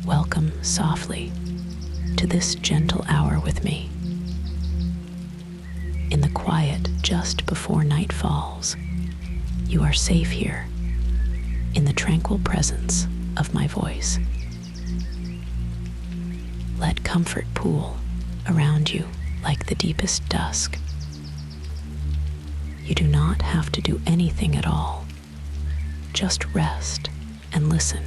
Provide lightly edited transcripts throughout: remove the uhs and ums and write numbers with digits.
Welcome softly to this gentle hour with me. In the quiet just before night falls, you are safe here in the tranquil presence of my voice. Let comfort pool around you like the deepest dusk. You do not have to do anything at all. Just rest and listen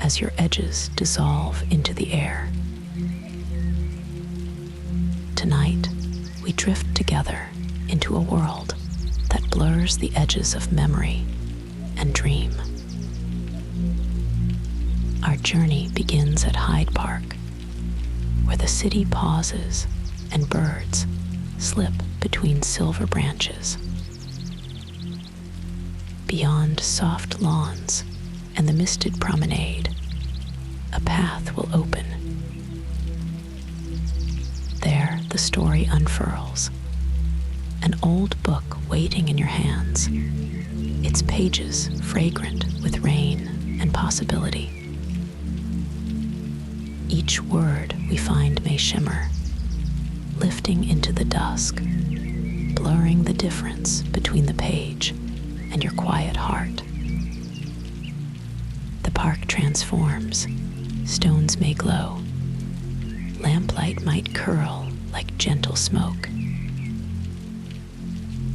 as your edges dissolve into the air. Tonight, we drift together into a world that blurs the edges of memory and dream. Our journey begins at Hyde Park, where the city pauses and birds slip between silver branches. Beyond soft lawns and the misted promenade, a path will open. There, the story unfurls, an old book waiting in your hands, its pages fragrant with rain and possibility. Each word we find may shimmer, lifting into the dusk, blurring the difference between the page and your quiet heart. The park transforms, stones may glow, lamplight might curl like gentle smoke.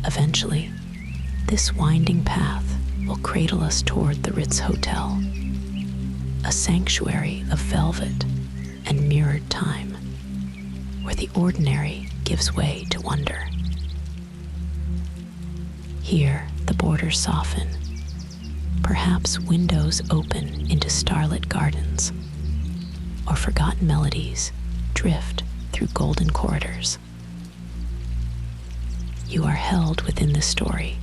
Eventually, this winding path will cradle us toward the Ritz Hotel, a sanctuary of velvet and mirrored time, where the ordinary gives way to wonder. Here, the borders soften, perhaps windows open into starlit gardens, or forgotten melodies drift through golden corridors. You are held within this story,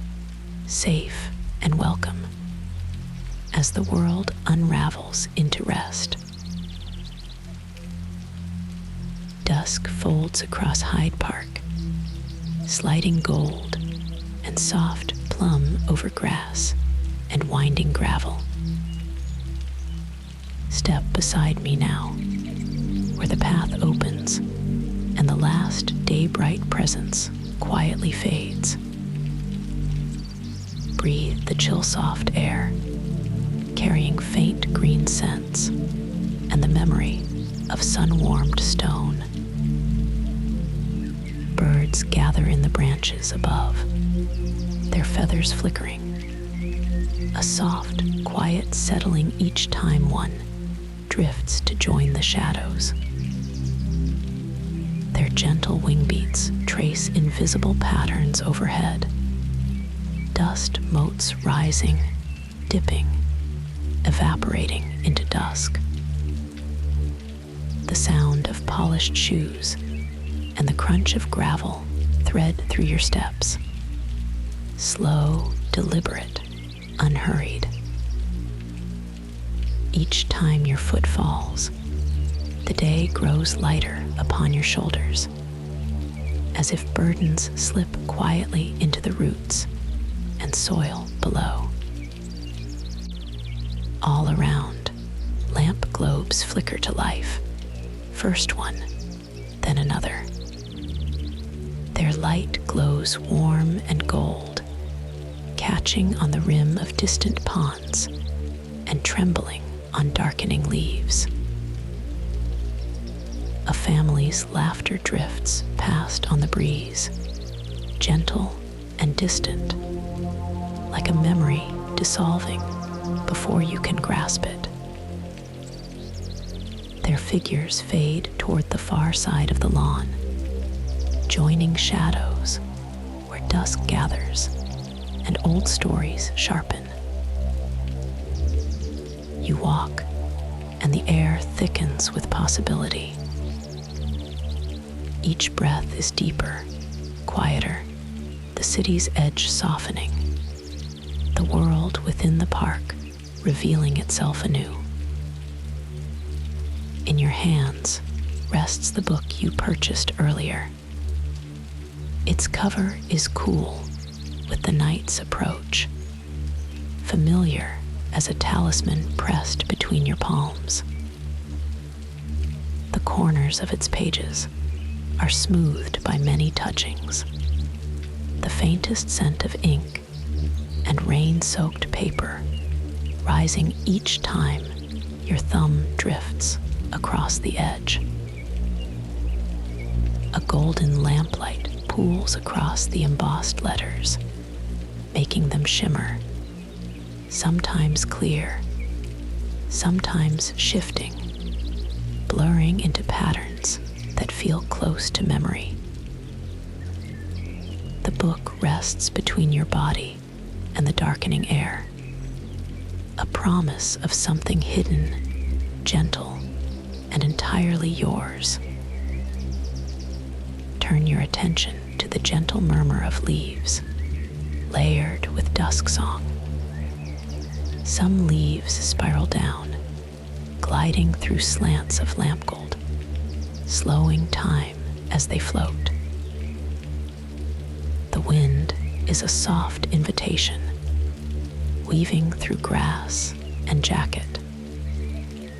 safe and welcome, as the world unravels into rest. Dusk folds across Hyde Park, sliding gold and soft plum over grass and winding gravel. Step beside me now, where the path opens and the last day-bright presence quietly fades. Breathe the chill soft air, carrying faint green scents and the memory of sun-warmed stone. Birds gather in the branches above, their feathers flickering, a soft, quiet settling each time one drifts to join the shadows. Their gentle wing beats trace invisible patterns overhead, dust motes rising, dipping, evaporating into dusk. The sound of polished shoes and the crunch of gravel thread through your steps. Slow, deliberate, unhurried. Each time your foot falls, the day grows lighter upon your shoulders, as if burdens slip quietly into the roots and soil below. All around, lamp globes flicker to life, first one, then another. Their light glows warm and gold, catching on the rim of distant ponds and trembling on darkening leaves. A family's laughter drifts past on the breeze, gentle and distant, like a memory dissolving before you can grasp it. Their figures fade toward the far side of the lawn, joining shadows where dusk gathers and old stories sharpen. You walk, and the air thickens with possibility. Each breath is deeper, quieter, the city's edge softening, the world within the park revealing itself anew. In your hands rests the book you purchased earlier. Its cover is cool with the night's approach, familiar as a talisman pressed between your palms. corners of its pages are smoothed by many touchings. The faintest scent of ink and rain-soaked paper rising each time your thumb drifts across the edge. A golden lamplight pools across the embossed letters, making them shimmer, sometimes clear, sometimes shifting, blurring into patterns that feel close to memory. The book rests between your body and the darkening air, a promise of something hidden, gentle, and entirely yours. Turn your attention to the gentle murmur of leaves, layered with dusk song. Some leaves spiral down, gliding through slants of lamp gold, slowing time as they float. The wind is a soft invitation, weaving through grass and jacket,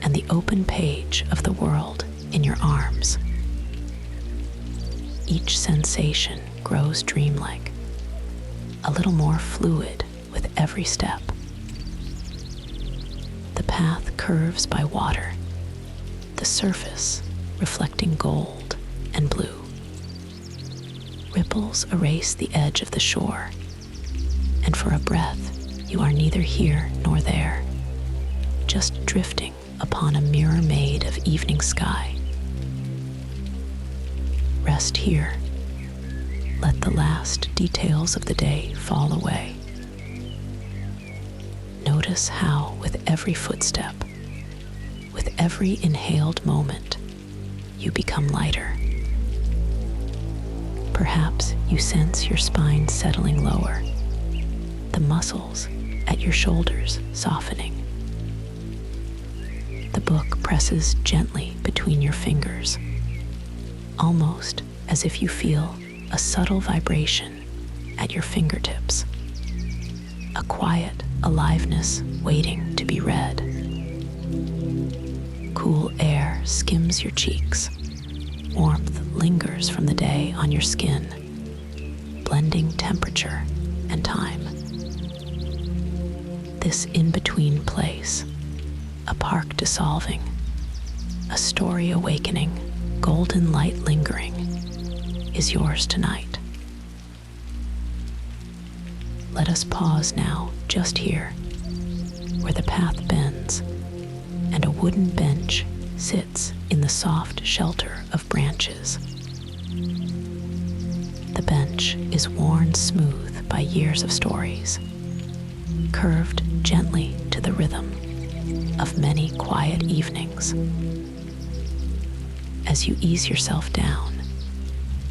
and the open page of the world in your arms. Each sensation grows dreamlike, a little more fluid with every step. The path curves by water, the surface reflecting gold and blue. Ripples erase the edge of the shore, and for a breath, you are neither here nor there, just drifting upon a mirror made of evening sky. Rest here. Let the last details of the day fall away. Notice how, with every footstep, with every inhaled moment, you become lighter. Perhaps you sense your spine settling lower, the muscles at your shoulders softening. The book presses gently between your fingers, almost as if you feel a subtle vibration at your fingertips, a quiet aliveness waiting to be read. Cool air skims your cheeks. Warmth lingers from the day on your skin, blending temperature and time. This in-between place, a park dissolving, a story awakening, golden light lingering, is yours tonight. Let us pause now, just here, where the path bends and a wooden bench sits in the soft shelter of branches. The bench is worn smooth by years of stories, curved gently to the rhythm of many quiet evenings. As you ease yourself down,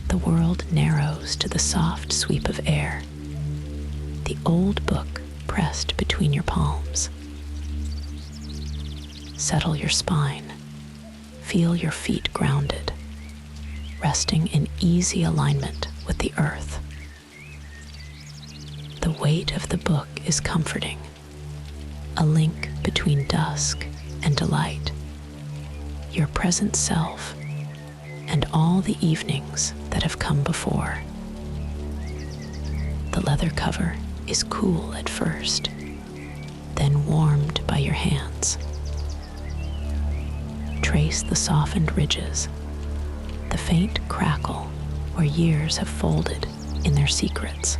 the world narrows to the soft sweep of air, the old book pressed between your palms. Settle your spine. Feel your feet grounded, resting in easy alignment with the earth. The weight of the book is comforting, a link between dusk and delight, your present self, and all the evenings that have come before. The leather cover is cool at first, then warmed by your hands. Trace the softened ridges, the faint crackle where years have folded in their secrets.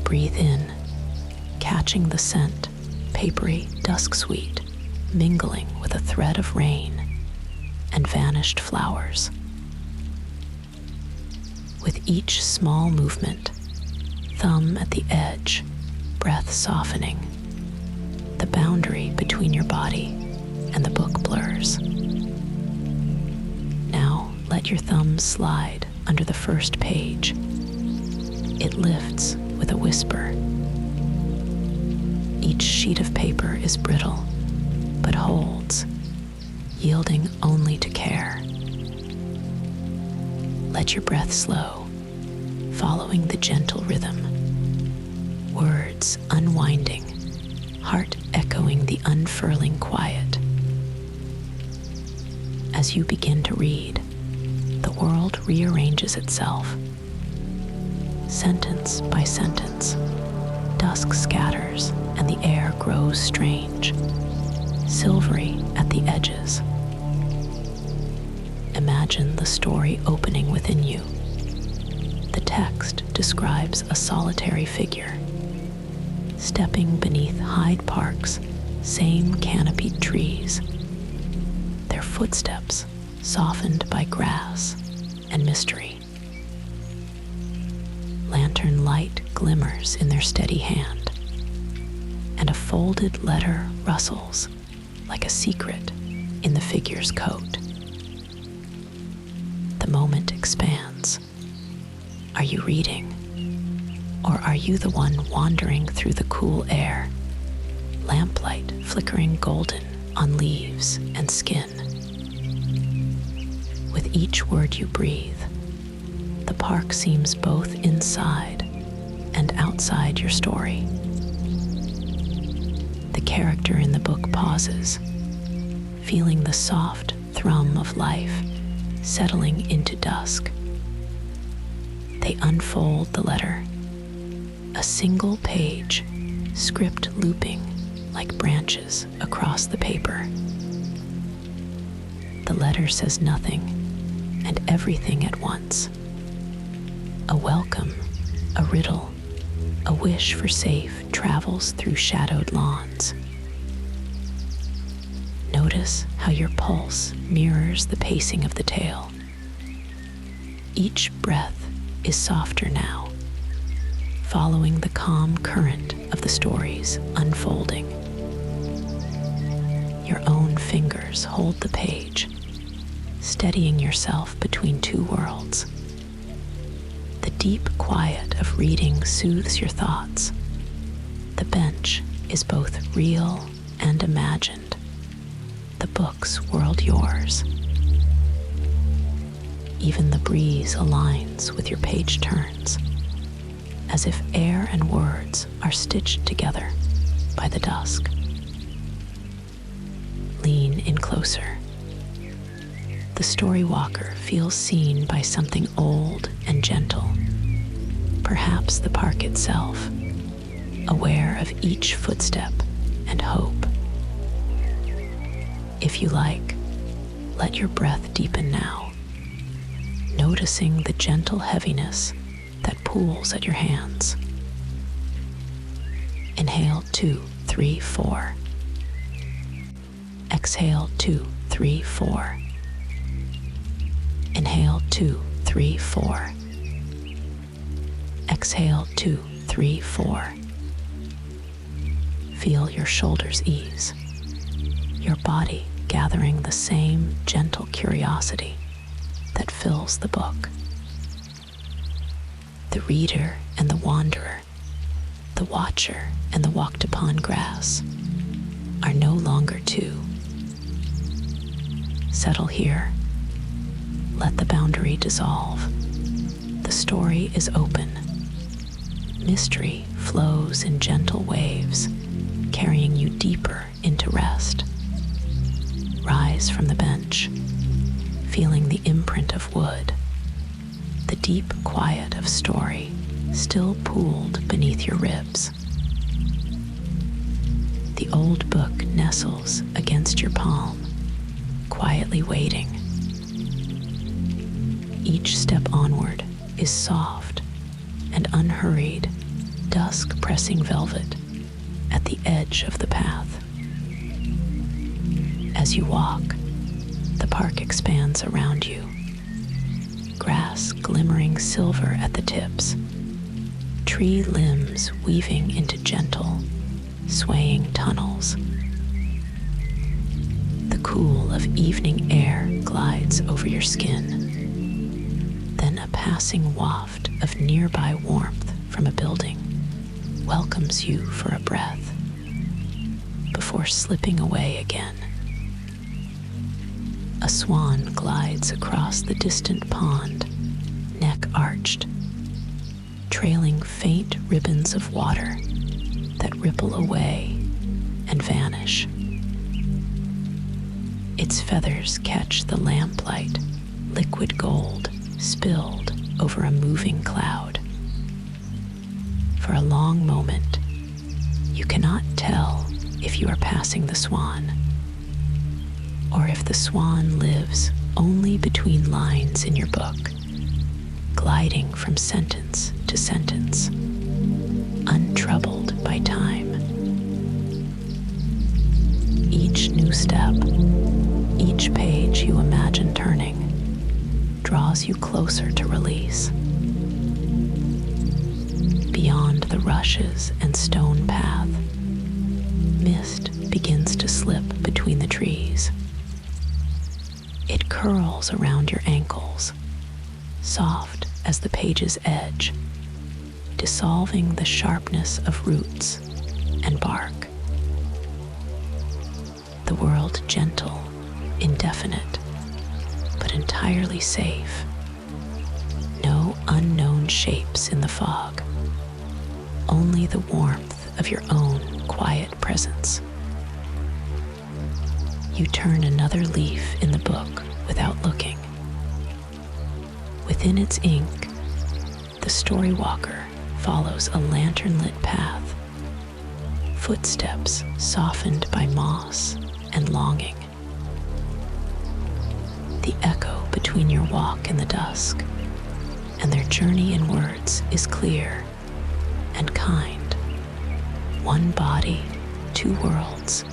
Breathe in, catching the scent, papery dusk sweet, mingling with a thread of rain and vanished flowers. With each small movement, thumb at the edge, breath softening, the boundary between your body and the book blurs. Now let your thumb slide under the first page. It lifts with a whisper. Each sheet of paper is brittle, but holds, yielding only to care. Let your breath slow, following the gentle rhythm. Words unwinding, heart echoing the unfurling quiet. As you begin to read, the world rearranges itself. Sentence by sentence, dusk scatters and the air grows strange, silvery at the edges. Imagine the story opening within you. The text describes a solitary figure, stepping beneath Hyde Park's same canopied trees, their footsteps softened by grass and mystery. Lantern light glimmers in their steady hand, and a folded letter rustles like a secret in the figure's coat. The moment expands. Are you reading? Or are you the one wandering through the cool air, lamplight flickering golden on leaves and skin? With each word you breathe, the park seems both inside and outside your story. The character in the book pauses, feeling the soft thrum of life settling into dusk. They unfold the letter, a single page, script looping like branches across the paper. The letter says nothing and everything at once. A welcome, a riddle, a wish for safe travels through shadowed lawns. Notice how your pulse mirrors the pacing of the tale. Each breath is softer now, following the calm current of the story's unfolding. Your own fingers hold the page, steadying yourself between two worlds. The deep quiet of reading soothes your thoughts. The bench is both real and imagined, the book's world yours. Even the breeze aligns with your page turns, as if air and words are stitched together by the dusk. Lean in closer. The story walker feels seen by something old and gentle, perhaps the park itself, aware of each footstep and hope. If you like, let your breath deepen now, noticing the gentle heaviness that pools at your hands. Inhale 2, 3, 4. Exhale 2, 3, 4. Inhale 2, 3, 4. Exhale 2, 3, 4. Feel your shoulders ease, your body gathering the same gentle curiosity that fills the book. The reader and the wanderer, the watcher and the walked upon grass, are no longer two. Settle here. Let the boundary dissolve. The story is open. Mystery flows in gentle waves, carrying you deeper into rest. Rise from the bench, feeling the imprint of wood, the deep quiet of story still pooled beneath your ribs. The old book nestles against your palm, quietly waiting. Each step onward is soft and unhurried, dusk pressing velvet at the edge of the path. As you walk, the park expands around you, grass glimmering silver at the tips, tree limbs weaving into gentle, swaying tunnels. The cool of evening air glides over your skin, then a passing waft of nearby warmth from a building welcomes you for a breath before slipping away again. A swan glides across the distant pond, neck arched, trailing faint ribbons of water that ripple away and vanish. It Its feathers catch the lamplight, liquid gold spilled over a moving cloud. For a long moment, you cannot tell if you are passing the swan, or if the swan lives only between lines in your book, gliding from sentence to sentence, untroubled by time. Each new step, each page you imagine turning, draws you closer to release. Beyond the rushes and stone path, mist begins to slip between the trees. It curls around your ankles, soft as the page's edge, dissolving the sharpness of roots and bark. The world gentle, indefinite, but entirely safe. No unknown shapes in the fog, only the warmth of your own quiet presence. You turn another leaf in the book without looking. Within its ink, the story walker follows a lantern-lit path, footsteps softened by moss and longing. The echo between your walk in the dusk and their journey in words is clear and kind. One body, two worlds,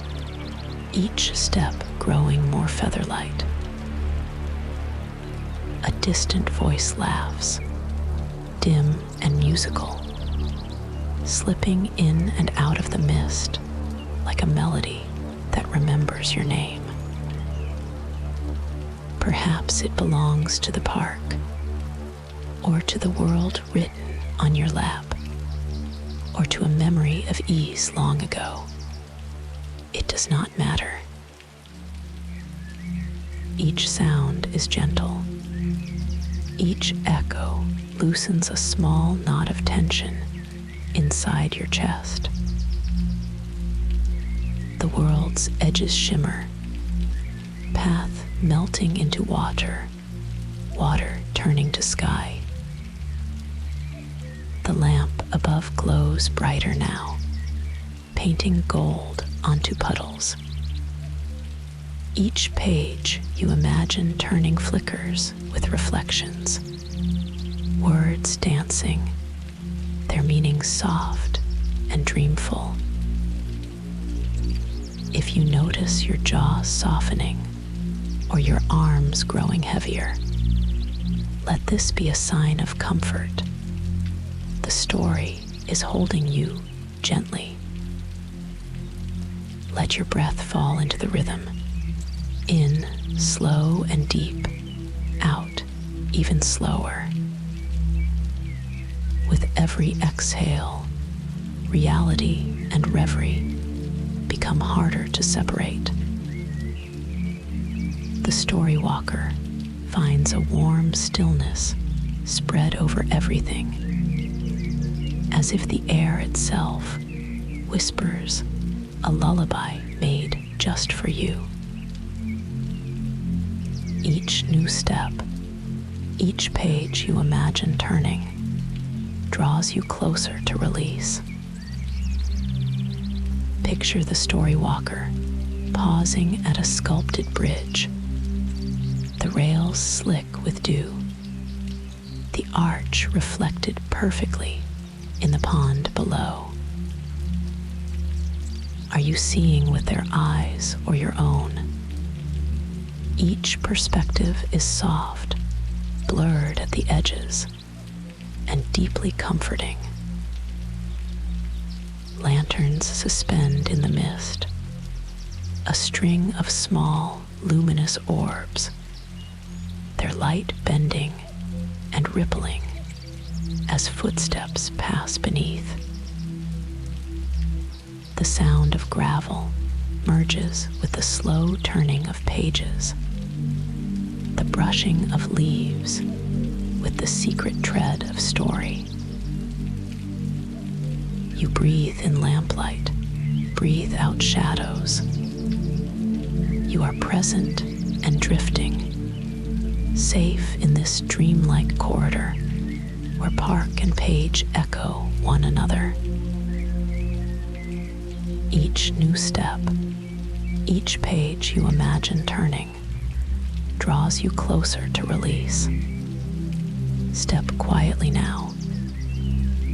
each step growing more feather-light. A distant voice laughs, dim and musical, slipping in and out of the mist like a melody that remembers your name. Perhaps it belongs to the park, or to the world written on your lap, or to a memory of ease long ago. It does not matter. Each sound is gentle. Each echo loosens a small knot of tension inside your chest. The world's edges shimmer, path melting into water, water turning to sky. The lamp above glows brighter now, painting gold onto puddles. Each page you imagine turning flickers with reflections, words dancing, their meanings soft and dreamful. If you notice your jaw softening or your arms growing heavier, let this be a sign of comfort. The story is holding you gently. Let your breath fall into the rhythm. In, slow and deep. Out, even slower. With every exhale, reality and reverie become harder to separate. The story walker finds a warm stillness spread over everything, as if the air itself whispers a lullaby made just for you. Each new step, each page you imagine turning, draws you closer to release. Picture the story walker pausing at a sculpted bridge, the rails slick with dew, the arch reflected perfectly in the pond below. Are you seeing with their eyes or your own? Each perspective is soft, blurred at the edges, and deeply comforting. Lanterns suspend in the mist, a string of small, luminous orbs, their light bending and rippling as footsteps pass beneath. The sound of gravel merges with the slow turning of pages, the brushing of leaves with the secret tread of story. You breathe in lamplight, breathe out shadows. You are present and drifting, safe in this dreamlike corridor where park and page echo one another. Each new step, each page you imagine turning, draws you closer to release. Step quietly now,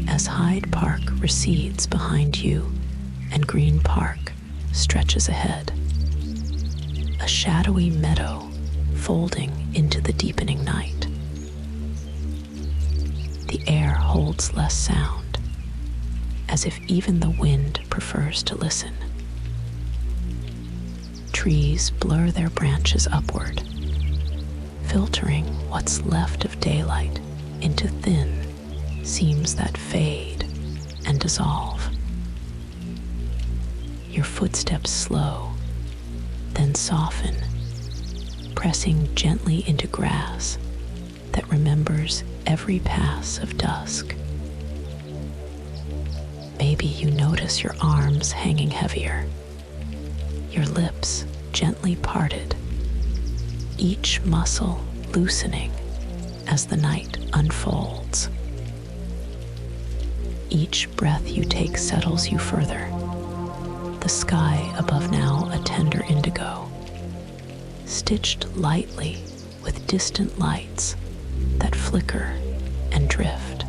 as Hyde Park recedes behind you and Green Park stretches ahead. A shadowy meadow folding into the deepening night. The air holds less sound, as if even the wind prefers to listen. Trees blur their branches upward, filtering what's left of daylight into thin seams that fade and dissolve. Your footsteps slow, then soften, pressing gently into grass that remembers every pass of dusk. Maybe you notice your arms hanging heavier, your lips gently parted, each muscle loosening as the night unfolds. Each breath you take settles you further, the sky above now a tender indigo, stitched lightly with distant lights that flicker and drift.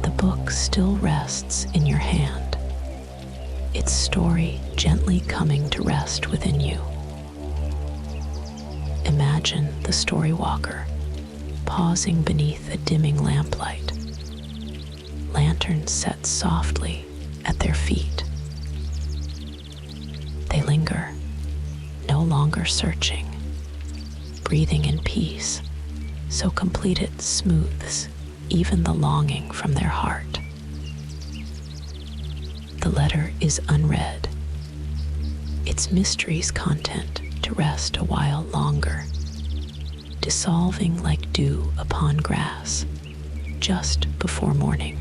The book still rests in your hand, its story gently coming to rest within you. Imagine the story walker pausing beneath a dimming lamplight, lanterns set softly at their feet. They linger, no longer searching, breathing in peace, so complete it smooths even the longing from their heart. The letter is unread, its mystery's content to rest a while longer, dissolving like dew upon grass just before morning.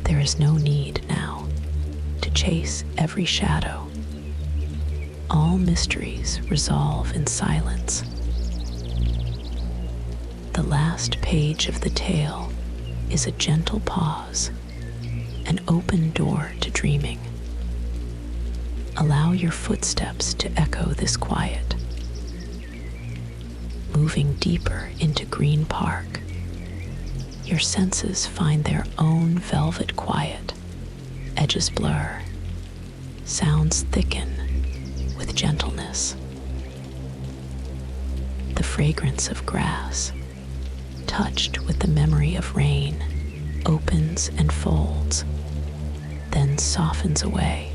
There is no need now to chase every shadow. All mysteries resolve in silence. The last page of the tale is a gentle pause, an open door to dreaming. Allow your footsteps to echo this quiet. Moving deeper into Green Park, your senses find their own velvet quiet. Edges blur, sounds thicken with gentleness. The fragrance of grass, touched with the memory of rain, opens and folds, then softens away.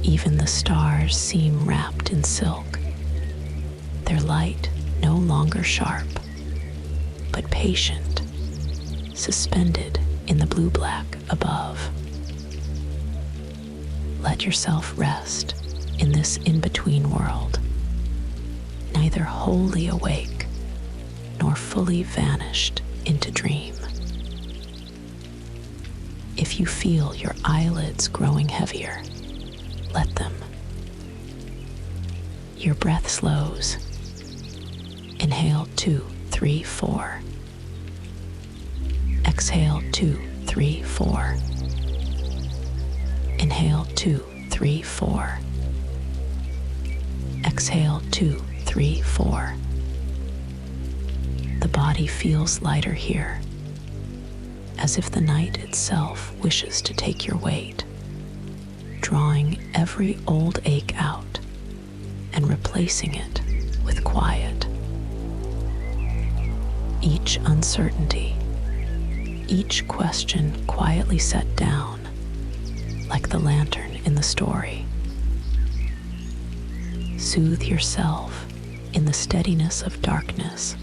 Even the stars seem wrapped in silk, their light no longer sharp, but patient, suspended in the blue-black above. Let yourself rest in this in-between world, neither wholly awake nor fully vanished into dream. If you feel your eyelids growing heavier, let them. Your breath slows. Inhale 2, 3, 4. Exhale 2, 3, 4. Inhale 2, 3, 4. Exhale 2, 3, 4. The body feels lighter here, as if the night itself wishes to take your weight, drawing every old ache out and replacing it with quiet. Each uncertainty, each question quietly set down, like the lantern in the story. Soothe yourself in the steadiness of darkness.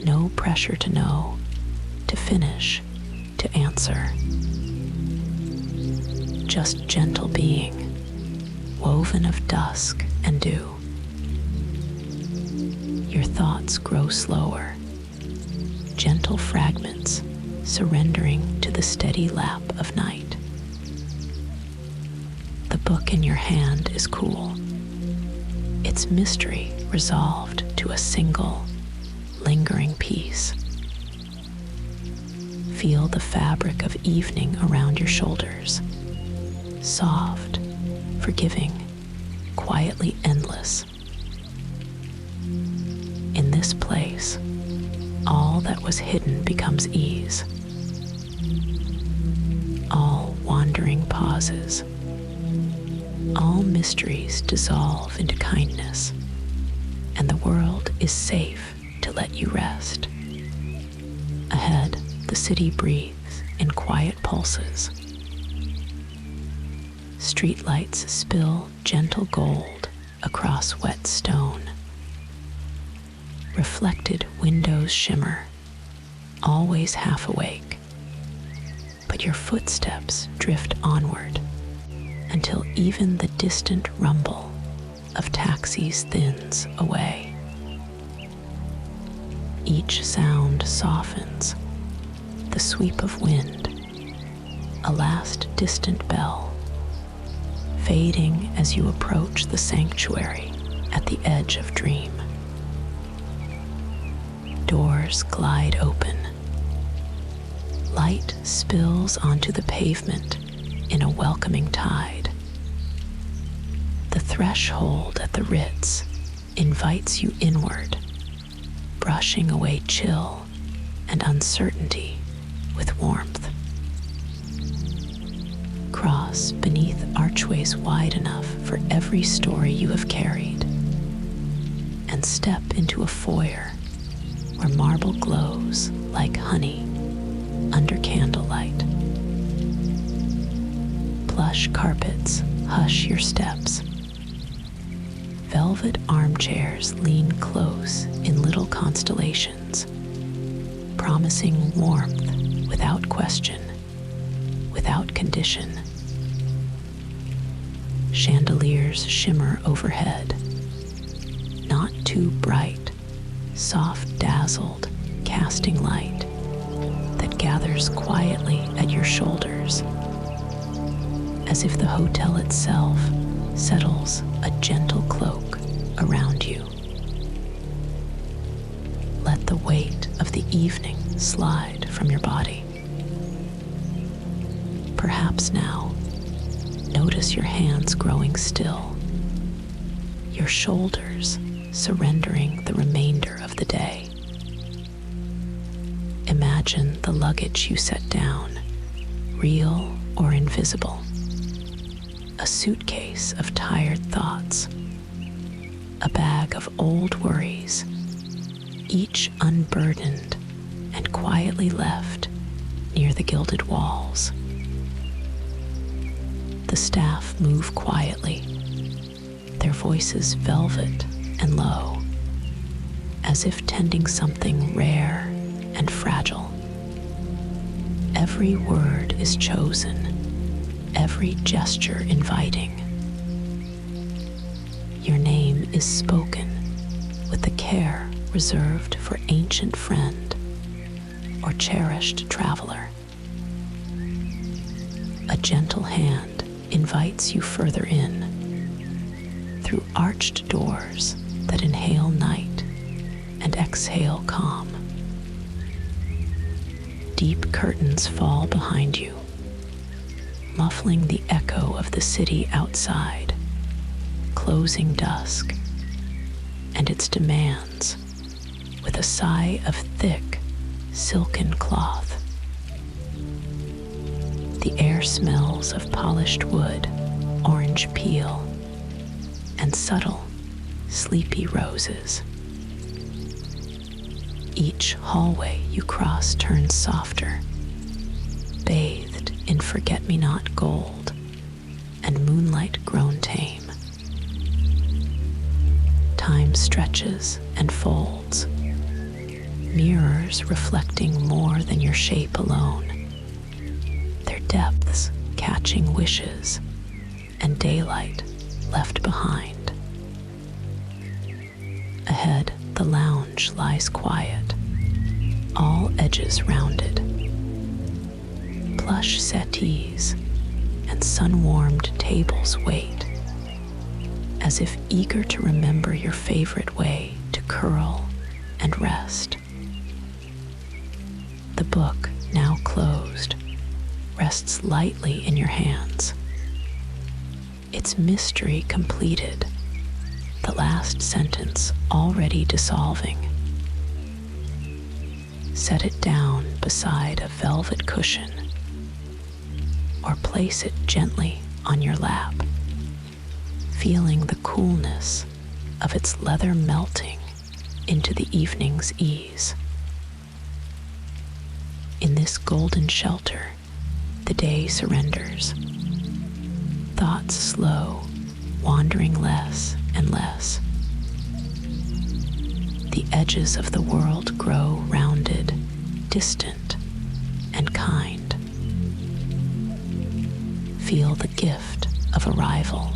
No pressure to know, to finish, to answer. Just gentle being, woven of dusk and dew. Your thoughts grow slower, gentle fragments surrendering to the steady lap of night. The book in your hand is cool, its mystery resolved to a single, lingering piece. Feel the fabric of evening around your shoulders, soft, forgiving, quietly endless. In this place, all that was hidden becomes ease. All wandering pauses, all mysteries dissolve into kindness, and the world is safe to let you rest. Ahead, the city breathes in quiet pulses. Streetlights spill gentle gold across wet stone. Reflected windows shimmer, always half awake, but your footsteps drift onward until even the distant rumble of taxis thins away. Each sound softens, the sweep of wind, a last distant bell, fading as you approach the sanctuary at the edge of dream. Doors glide open. Light spills onto the pavement in a welcoming tide. The threshold at the Ritz invites you inward, brushing away chill and uncertainty with warmth. Cross beneath archways wide enough for every story you have carried, and step into a foyer where marble glows like honey under candlelight. Plush carpets hush your steps. Velvet armchairs lean close in little constellations, promising warmth without question, without condition. Chandeliers shimmer overhead, not too bright, soft dazzled, casting light that gathers quietly at your shoulders, as if the hotel itself settles a gentle cloak around you. Let the weight of the evening slide from your body. Perhaps now, notice your hands growing still, your shoulders surrendering the remainder of the day. Imagine the luggage you set down, real or invisible. A suitcase of tired thoughts, a bag of old worries, each unburdened and quietly left near the gilded walls. The staff move quietly, their voices velvet and low, as if tending something rare and fragile. Every word is chosen, every gesture inviting. Your name is spoken with the care reserved for ancient friend or cherished traveler. A gentle hand invites you further in, through arched doors that inhale night and exhale calm. Deep curtains fall behind you, muffling the echo of the city outside, closing dusk and its demands with a sigh of thick, silken cloth. The air smells of polished wood, orange peel, and subtle, sleepy roses. Each hallway you cross turns softer, bathed in forget-me-not gold and moonlight grown tame. Time stretches and folds, mirrors reflecting more than your shape alone, their depths catching wishes and daylight left behind. Ahead, the lounge lies quiet, all edges rounded. Plush settees and sun-warmed tables wait, as if eager to remember your favorite way to curl and rest. The book, now closed, rests lightly in your hands. Its mystery completed, the last sentence already dissolving. Set it down beside a velvet cushion, or place it gently on your lap, feeling the coolness of its leather melting into the evening's ease. In this golden shelter, the day surrenders. Thoughts slow, wandering less and less. The edges of the world grow rounded, distant, and kind. Feel the gift of arrival.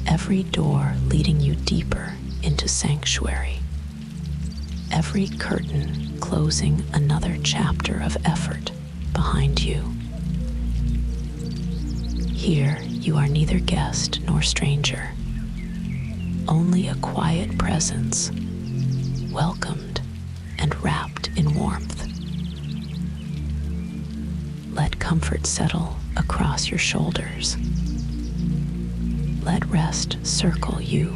Every door leading you deeper into sanctuary. Every curtain closing another chapter of effort behind you. Here you are neither guest nor stranger, only a quiet presence, welcomed and wrapped in warmth. Let comfort settle across your shoulders. Let rest circle you,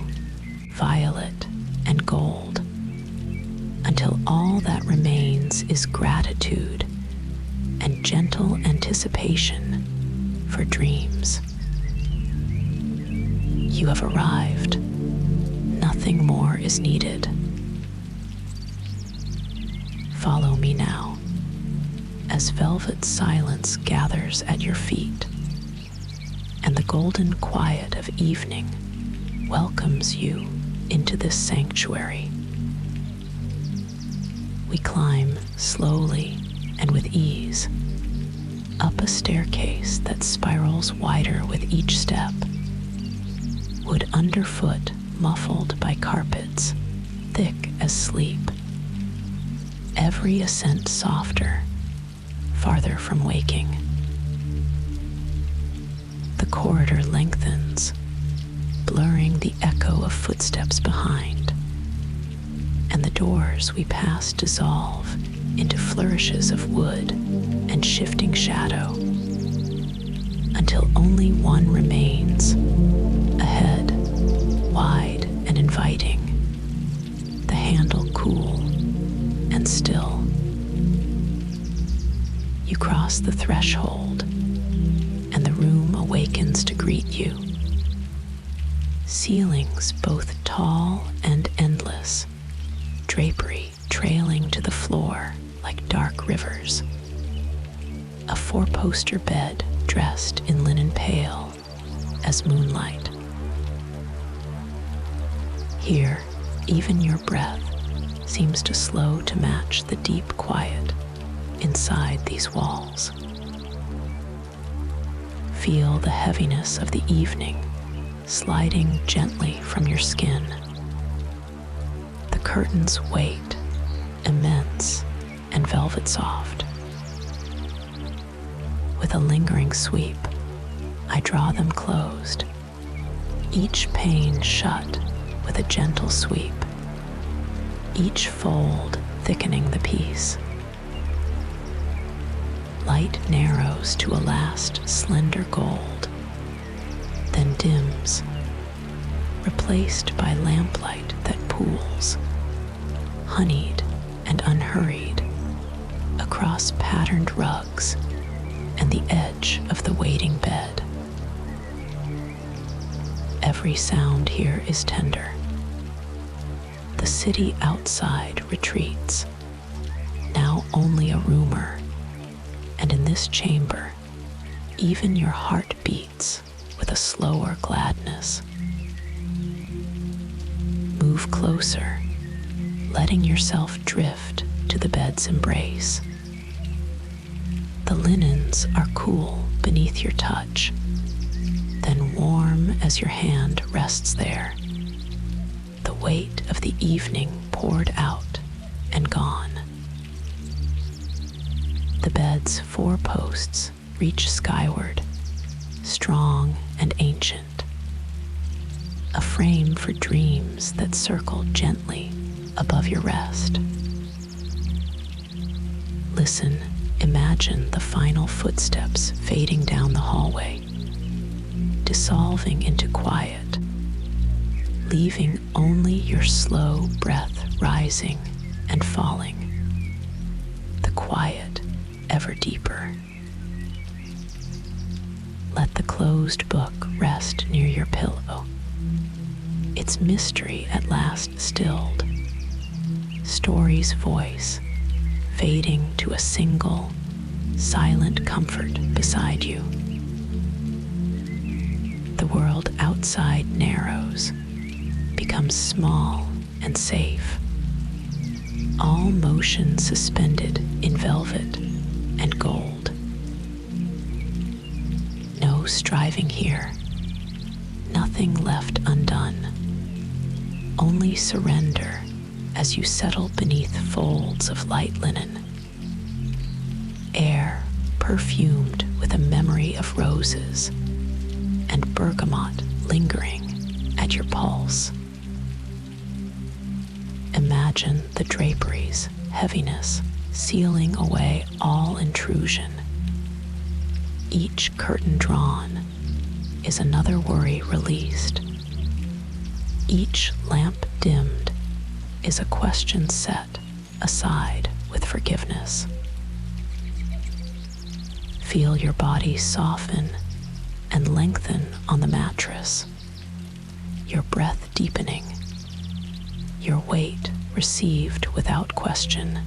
violet and gold, until all that remains is gratitude and gentle anticipation for dreams. You have arrived. Nothing more is needed. Follow me now, as velvet silence gathers at your feet, and the golden quiet of evening welcomes you into this sanctuary. We climb slowly and with ease, up a staircase that spirals wider with each step, wood underfoot muffled by carpets thick as sleep. Every ascent softer, farther from waking. The corridor lengthens, blurring the echo of footsteps behind, and the doors we pass dissolve into flourishes of wood and shifting shadow, until only one remains, ahead, wide and inviting, the handle cool and still. You cross the threshold, and the room awakens to greet you. Ceilings both tall and endless, drapery trailing to the floor like dark rivers. A four-poster bed dressed in linen pale as moonlight. Here, even your breath seems to slow to match the deep quiet inside these walls. Feel the heaviness of the evening sliding gently from your skin. The curtains wait, immense and velvet soft. With a lingering sweep, I draw them closed, each pane shut with a gentle sweep, each fold thickening the peace. Light narrows to a last slender gold, then dims, replaced by lamplight that pools, honeyed and unhurried, across patterned rugs and the edge of the waiting bed. Every sound here is tender. The city outside retreats, now only a rumor, and in this chamber, even your heart beats with a slower gladness. Move closer, letting yourself drift to the bed's embrace. The linens are cool beneath your touch, then warm as your hand rests there. The weight of the evening poured out and gone. The bed's four posts reach skyward, strong and ancient, a frame for dreams that circle gently above your rest. Listen, imagine the final footsteps fading down the hallway, dissolving into quiet, leaving only your slow breath rising and falling, the quiet ever deeper. Let the closed book rest near your pillow, its mystery at last stilled, story's voice fading to a single, silent comfort beside you. The world outside narrows, becomes small and safe, all motion suspended in velvet and gold. No striving here, nothing left undone, only surrender as you settle beneath folds of light linen. Air perfumed with a memory of roses, and bergamot lingering at your pulse. Imagine the draperies' heaviness sealing away all intrusion. Each curtain drawn is another worry released. Each lamp dimmed is a question set aside with forgiveness. Feel your body soften and lengthen on the mattress, your breath deepening, your weight received without question.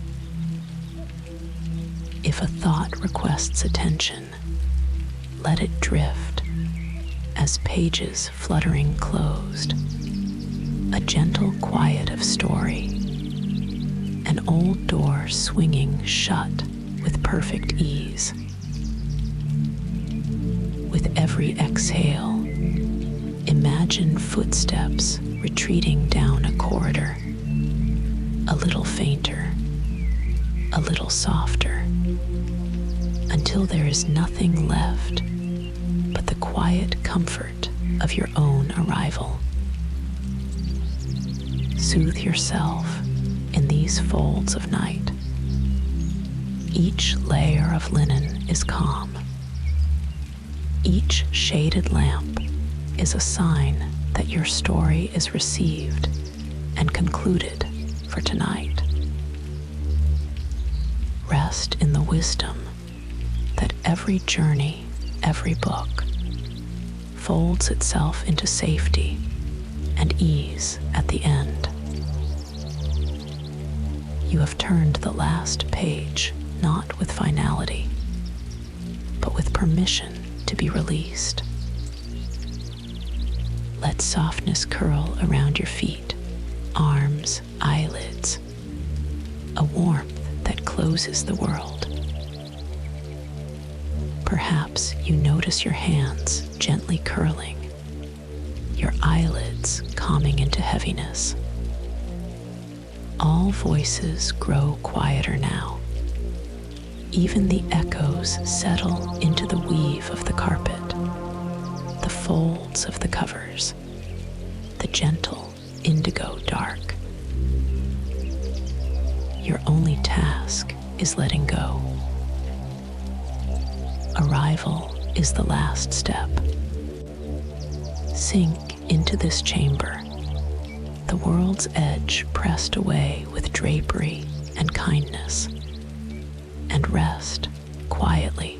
If a thought requests attention, let it drift as pages fluttering closed, a gentle quiet of story, an old door swinging shut with perfect ease. With every exhale, imagine footsteps retreating down a corridor, a little fainter, a little softer, until there is nothing left but the quiet comfort of your own arrival. Soothe yourself in these folds of night. Each layer of linen is calm. Each shaded lamp is a sign that your story is received and concluded for tonight. Rest in the wisdom that every journey, every book, folds itself into safety and ease at the end. You have turned the last page not with finality, but with permission to be released. Let softness curl around your feet, arms, eyelids, a warmth that closes the world. Perhaps you notice your hands gently curling, your eyelids calming into heaviness. All voices grow quieter now. Even the echoes settle into the weave of the carpet, the folds of the covers, the gentle indigo dark. Your only task is letting go. Arrival is the last step. Sink into this chamber, the world's edge pressed away with drapery and kindness, and rest quietly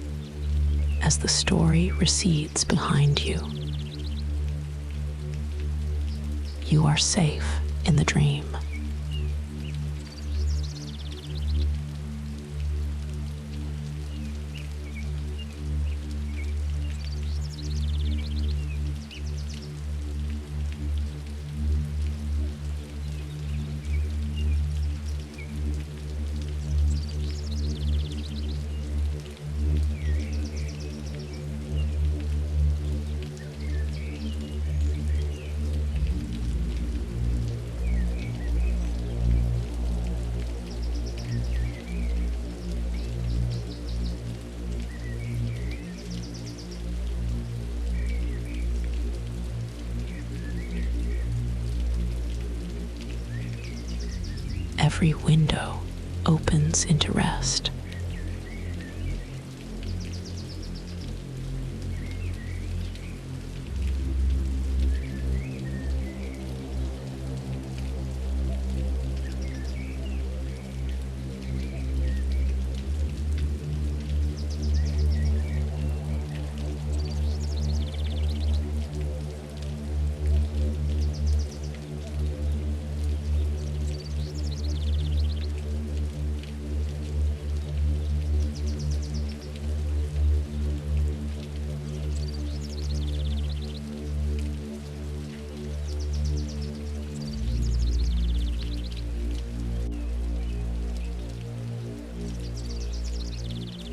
as the story recedes behind you. You are safe in the dream. every window opens into rest.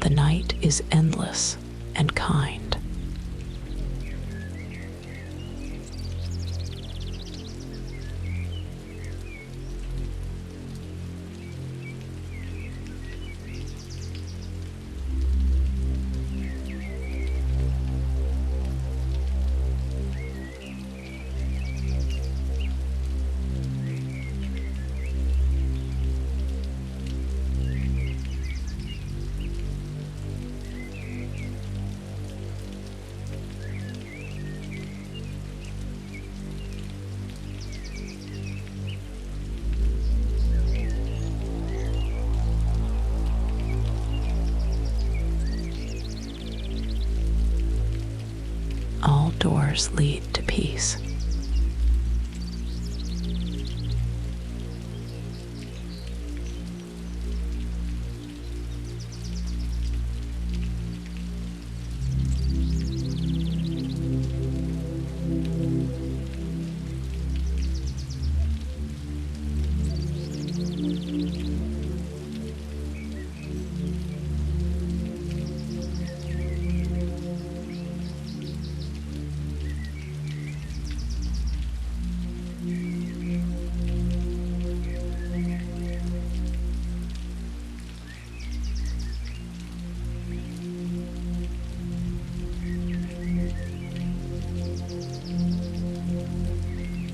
The night is endless and kind. All doors lead to peace.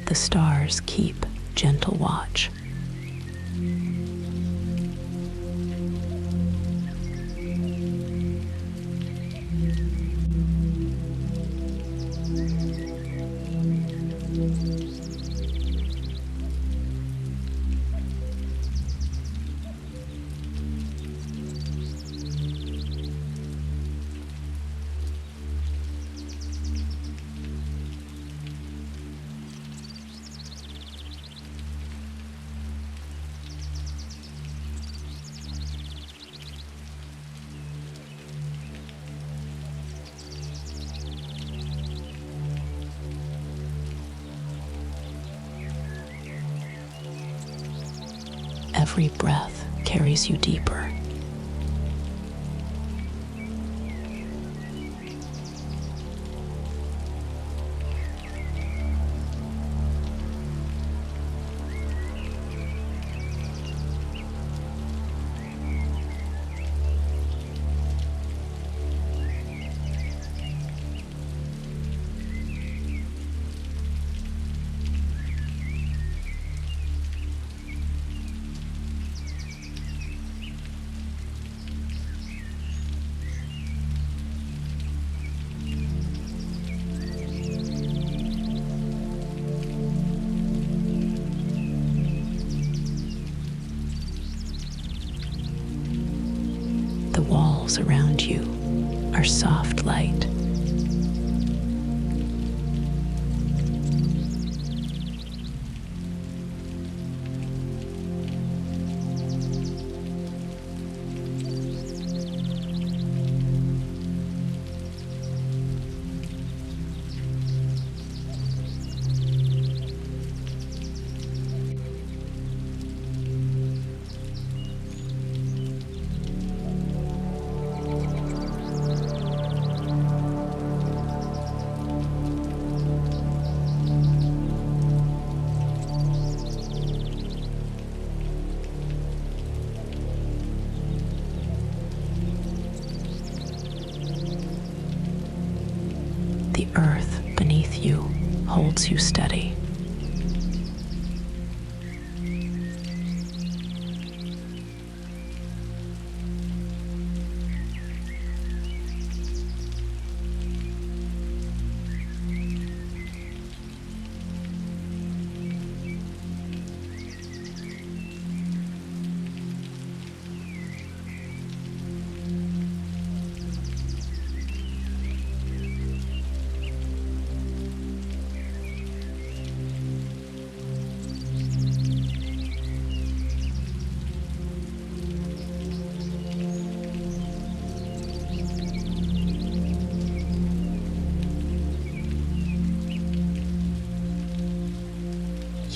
The stars keep gentle watch. Every breath carries you deeper. The walls around you are soft light. The earth beneath you holds you steady.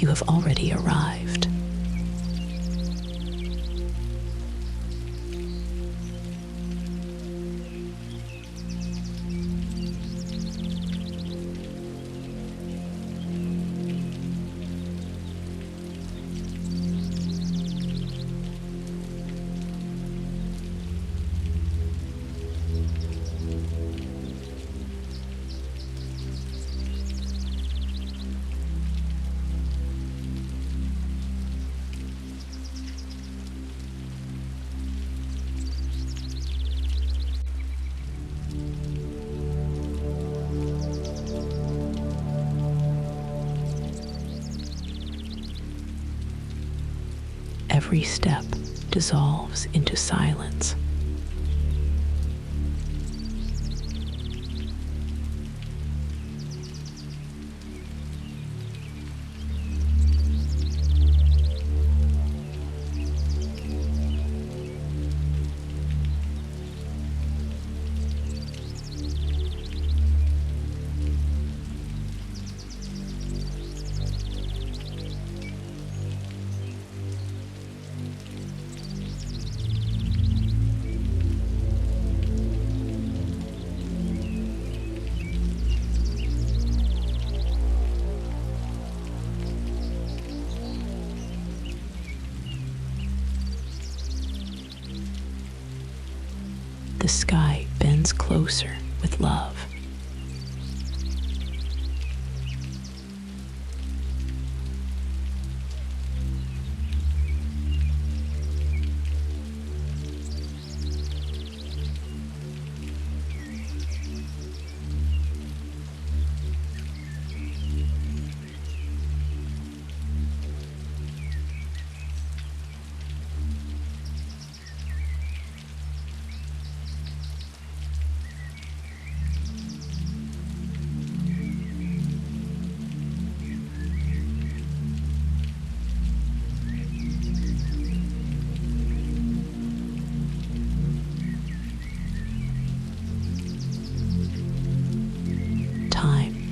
you have already arrived. Every step dissolves into silence. The sky bends closer with love.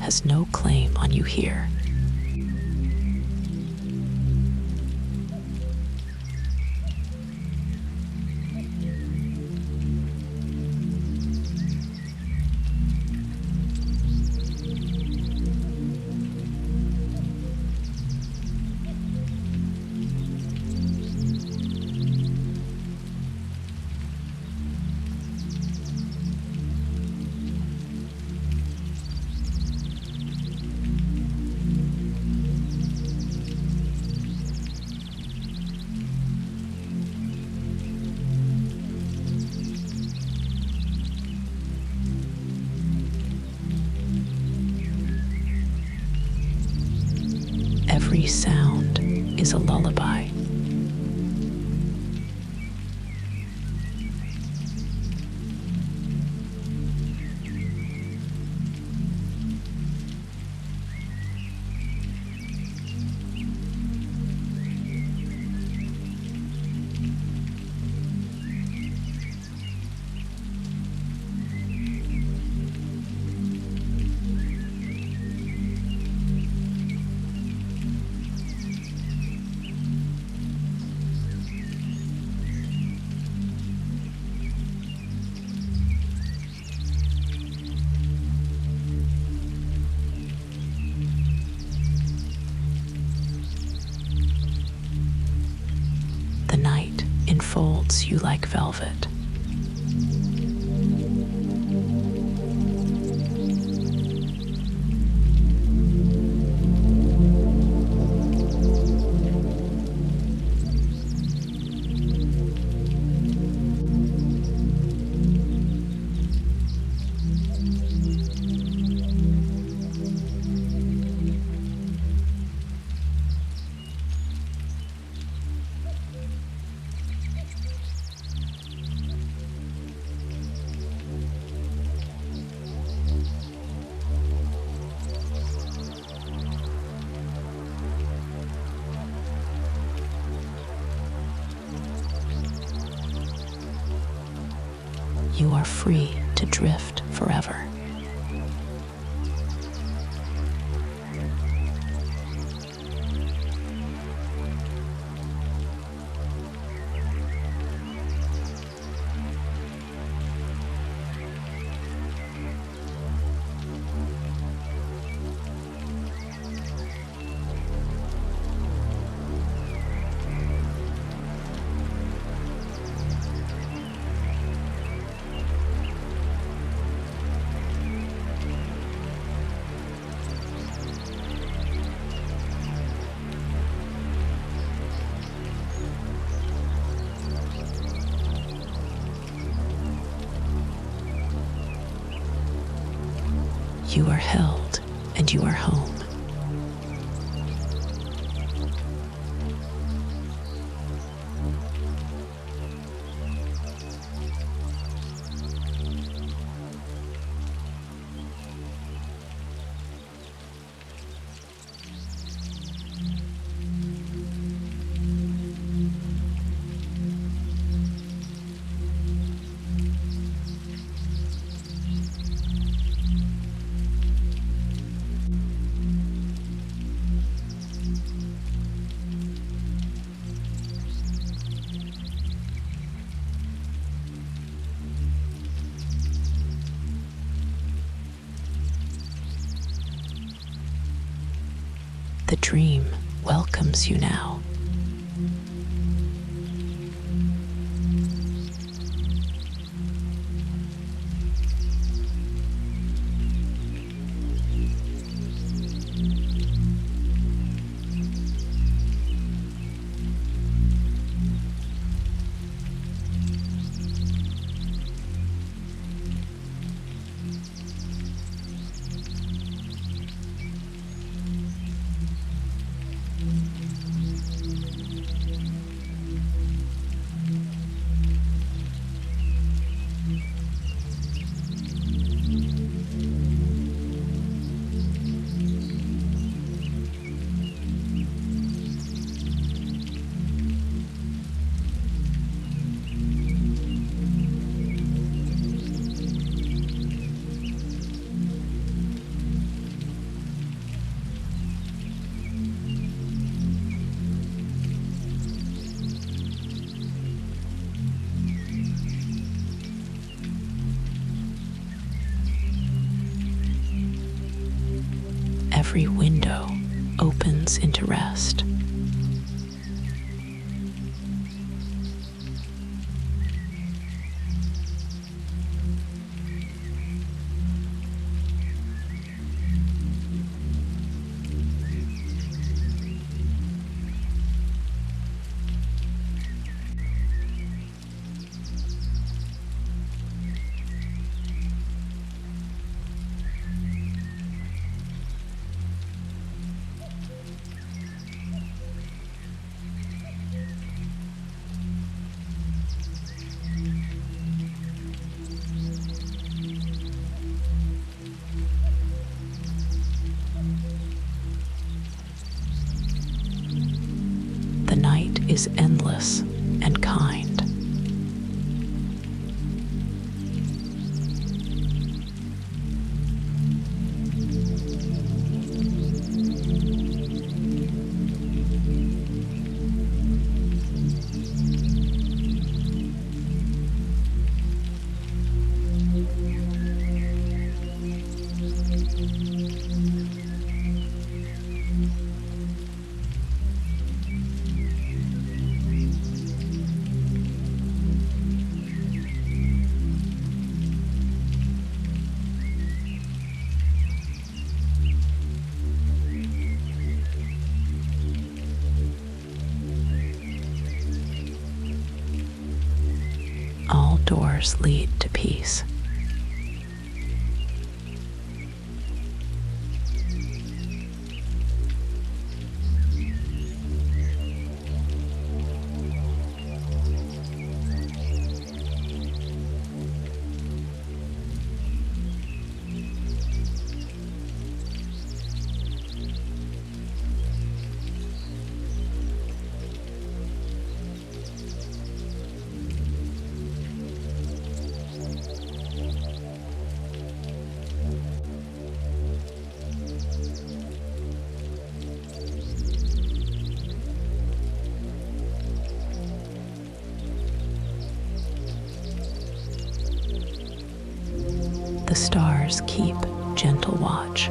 Has no claim on you here. Every sound is a lullaby. The night enfolds you like velvet. You are free to drift forever. You are held and you are home. The dream welcomes you now. Every window opens into rest. The night is endless and kind. All doors lead to peace. The stars keep gentle watch.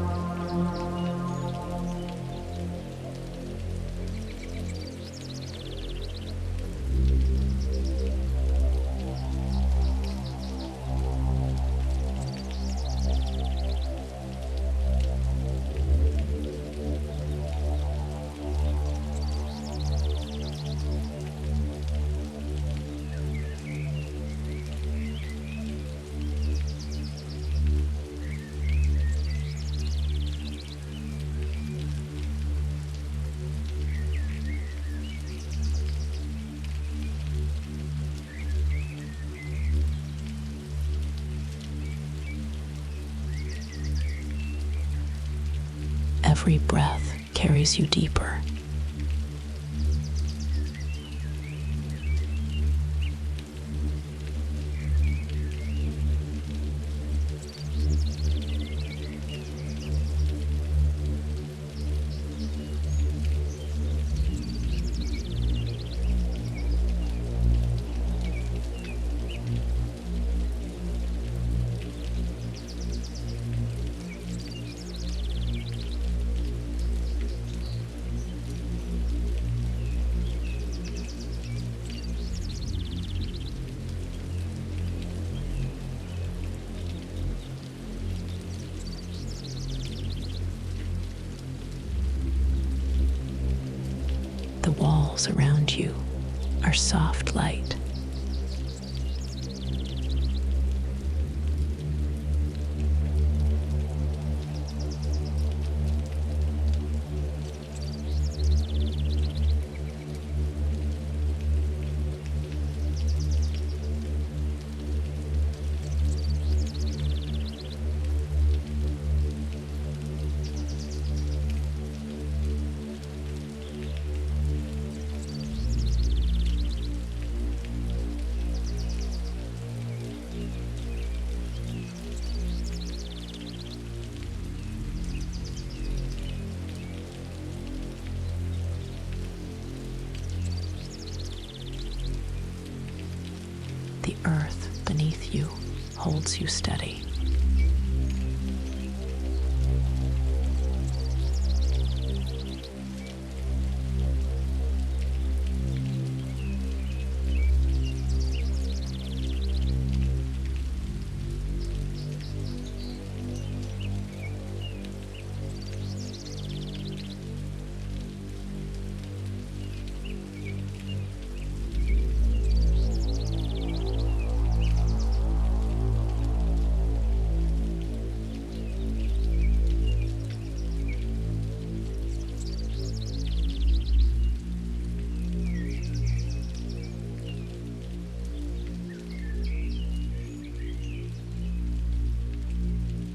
Every breath carries you deeper. The walls around you are soft light. The earth beneath you holds you steady.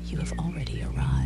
You have already arrived.